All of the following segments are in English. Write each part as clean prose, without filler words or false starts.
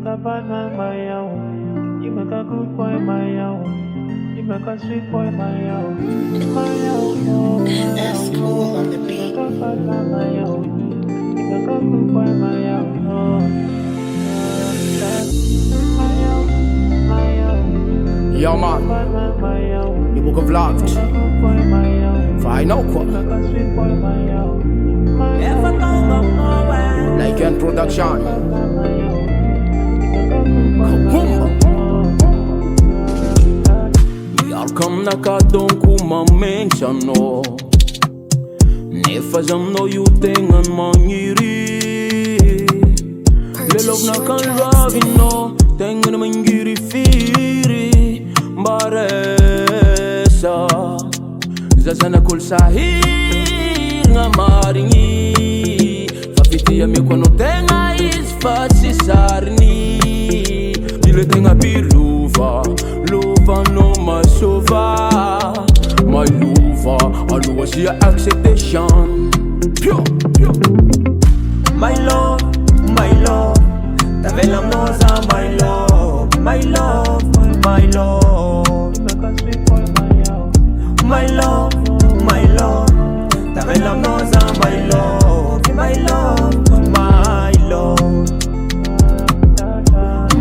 make a bad man my own. You make a good boy my own. You make a sweet boy my own. My own, oh, That's cool on the you beat. make a bad man my own. You make a good boy my own. Oh, my own, my own. Yo man, Bad man my own. the book of love. You make a good boy my own. Find out You what make a sweet boy my own. My own, Laycken production. Miarkam nakadonku mamenksano nefa zamno yu tengan mangiri lelov nakalravino tengan mangiri firi baresa zazana kul sahir ngamaringi fafitia mikono tenga isfasi sarni dile tenga biluva luva no masova my luva always your acceptation pure my love tavelam noza my love my love my love my love my love tavelam noza my love my love my love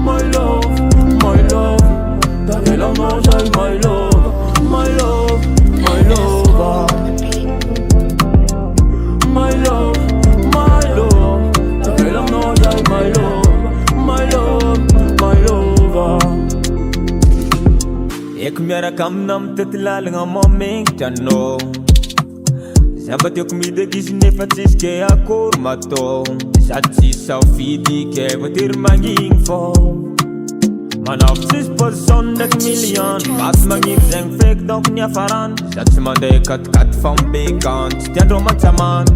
my love my love tavelam noza my love my love my love my love my love tavelam noza my love my love my love ek miaraka aminam tetilalagna mamengtrano zavateko midekisy nefa tsisy ke akory matao sady tsisy safidy ke voatery magnigny fô manao tsisy position ndraiky million maty magniry zegny feky donc ny afarany za tsy mandeha katikaty fa mibekany tsy tiandreo mantsamany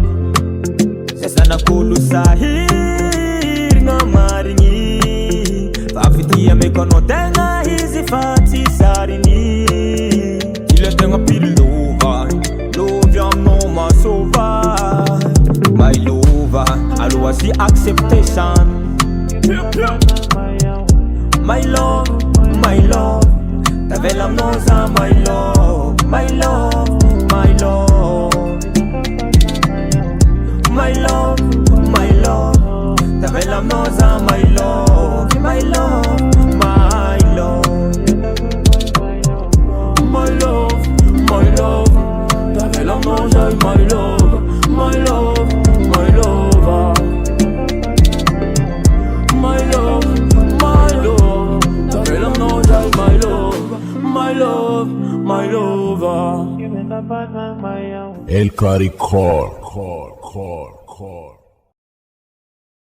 zay zanak'olo sahirigna marigny fa fitia meko anao tegna izy fa tsy sariny ile tegna pilova lovy aminao masova my lova aloha sy acceptation my love tavela aminao za my love my love my love my love my love tavela aminao za my love my love my love my love my love tavela aminao za my love my love my love my love my love tavela aminao za my love my love my love you make a bad man my own. El Caricor.